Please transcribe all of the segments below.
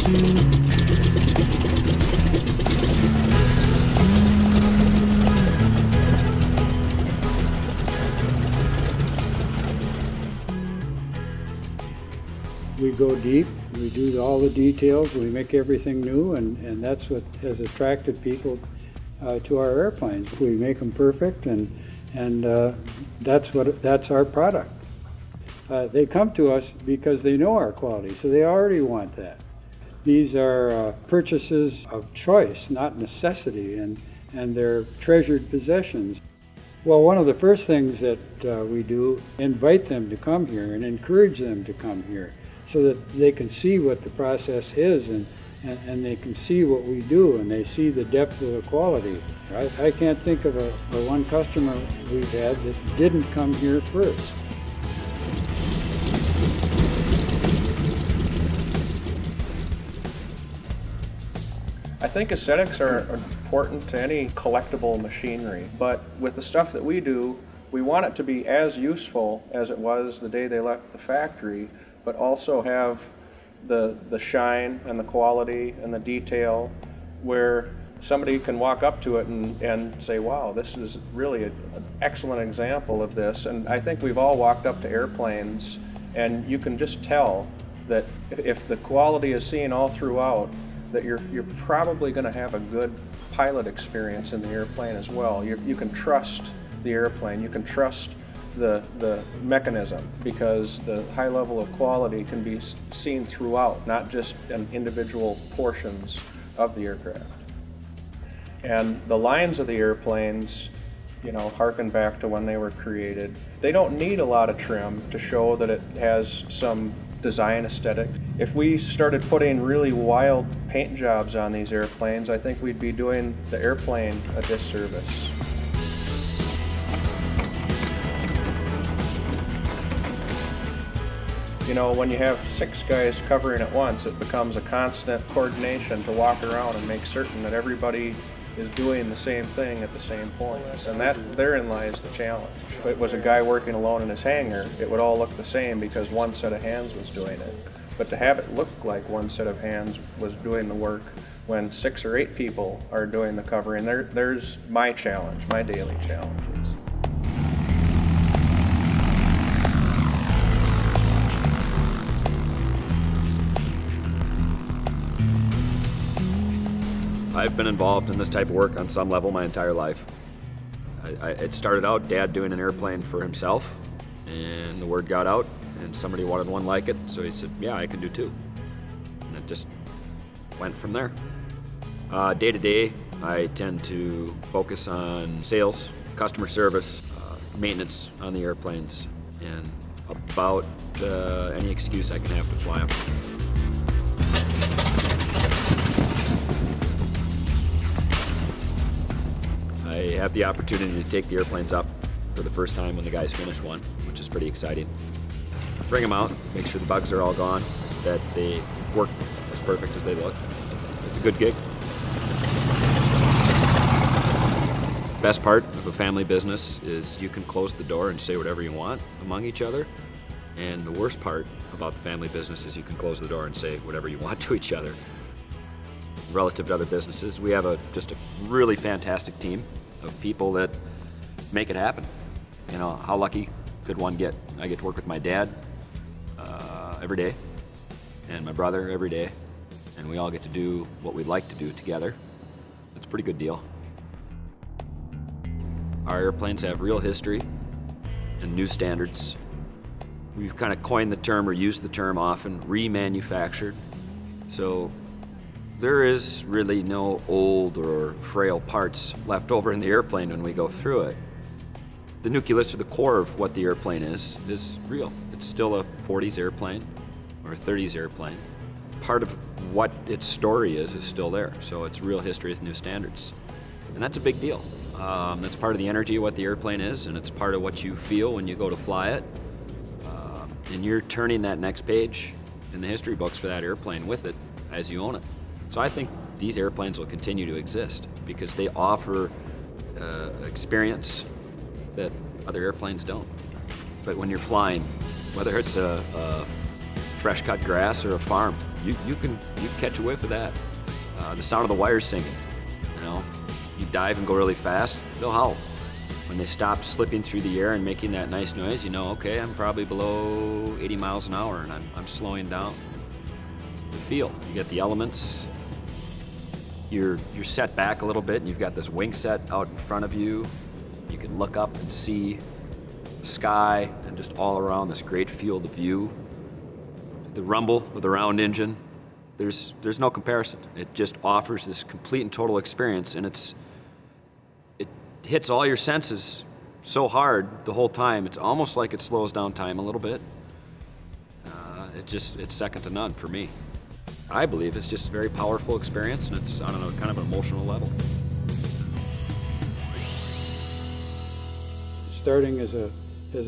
We go deep, we do all the details, we make everything new, and that's what has attracted people to our airplanes. We make them perfect, and that's our product. They come to us because they know our quality, so they already want that. These are purchases of choice, not necessity, and they're treasured possessions. Well, one of the first things that we do, invite them to come here and encourage them to come here so that they can see what the process is and they can see what we do and they see the depth of the quality. I can't think of a one customer we've had that didn't come here first. I think aesthetics are important to any collectible machinery, but with the stuff that we do, we want it to be as useful as it was the day they left the factory, but also have the shine and the quality and the detail where somebody can walk up to it and say, wow, this is really an excellent example of this. And I think we've all walked up to airplanes and you can just tell that if the quality is seen all throughout, that you're probably going to have a good pilot experience in the airplane as well. You can trust the airplane, you can trust the mechanism, because the high level of quality can be seen throughout, not just in individual portions of the aircraft. And the lines of the airplanes, you know, harken back to when they were created. They don't need a lot of trim to show that it has some design aesthetic. If we started putting really wild paint jobs on these airplanes, I think we'd be doing the airplane a disservice. You know, when you have 6 guys covering at once, it becomes a constant coordination to walk around and make certain that everybody is doing the same thing at the same points, and therein lies the challenge. If it was a guy working alone in his hangar, it would all look the same because one set of hands was doing it. But to have it look like one set of hands was doing the work when 6 or 8 people are doing the covering, there's my challenge, my daily challenges. I've been involved in this type of work on some level my entire life. It started out Dad doing an airplane for himself, and the word got out and somebody wanted one like it, so he said, yeah, I can do 2. And it just went from there. Day to day, I tend to focus on sales, customer service, maintenance on the airplanes, and about any excuse I can have to fly them. I have the opportunity to take the airplanes up for the first time when the guys finish one, which is pretty exciting. Bring them out, make sure the bugs are all gone, that they work as perfect as they look. It's a good gig. Best part of a family business is you can close the door and say whatever you want among each other. And the worst part about the family business is you can close the door and say whatever you want to each other. Relative to other businesses, we have just a really fantastic team of people that make it happen. You know, how lucky could one get? I get to work with my dad every day, and my brother every day, and we all get to do what we'd like to do together. It's a pretty good deal. Our airplanes have real history and new standards. We've kind of coined the term, or used the term often, remanufactured. So there is really no old or frail parts left over in the airplane when we go through it. The nucleus, or the core of what the airplane is real. It's still a 40s airplane or a 30s airplane. Part of what its story is still there. So it's real history with new standards. And that's a big deal. That's part of the energy of what the airplane is, and it's part of what you feel when you go to fly it. And you're turning that next page in the history books for that airplane with it as you own it. So I think these airplanes will continue to exist because they offer experience that other airplanes don't. But when you're flying, whether it's a fresh cut grass or a farm. You can catch a whiff of that. The sound of the wires singing. You know, you dive and go really fast, they'll howl. When they stop slipping through the air and making that nice noise, you know, okay, I'm probably below 80 miles an hour and I'm slowing down. The feel, you get the elements. You're set back a little bit and you've got this wing set out in front of you. You can look up and see the sky and just all around this great field of view. The rumble of the round engine, there's no comparison. It just offers this complete and total experience, and it hits all your senses so hard the whole time. It's almost like it slows down time a little bit. It's second to none for me. I believe it's just a very powerful experience, and it's on a kind of an emotional level. Starting as a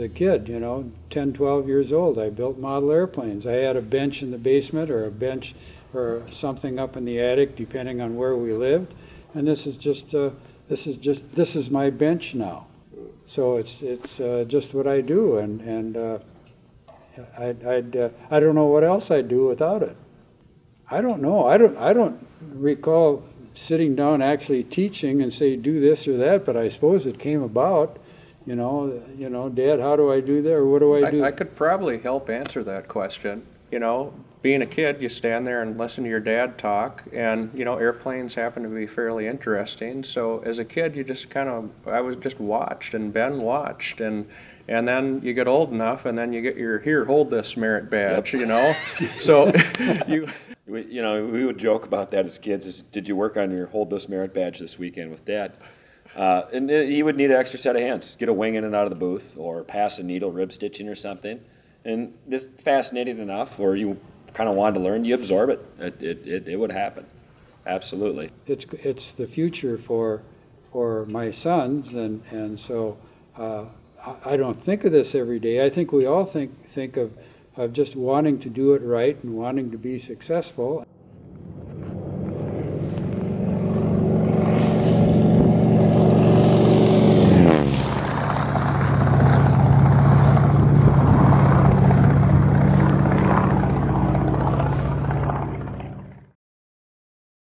kid, you know, 10, 12 years old, I built model airplanes. I had a bench in the basement or a bench or something up in the attic, depending on where we lived. And this is my bench now. So it's just what I do, and I don't know what else I'd do without it. I don't know. I don't recall sitting down actually teaching and say do this or that, but I suppose it came about. You know, Dad, how do I do that, or what do I do? I could probably help answer that question. You know, being a kid, you stand there and listen to your dad talk, and, you know, airplanes happen to be fairly interesting. So as a kid, you just I was just watched, and Ben watched, and then you get old enough, and then you get your, here, hold this merit badge, Yep. you know? So You know, we would joke about that as kids, is, did you work on your hold this merit badge this weekend with Dad? And he would need an extra set of hands, get a wing in and out of the booth, or pass a needle rib stitching or something. And this fascinating enough, or you kind of wanted to learn, you absorb it. It would happen. Absolutely. It's the future for my sons, and so I don't think of this every day. I think we all think of just wanting to do it right and wanting to be successful.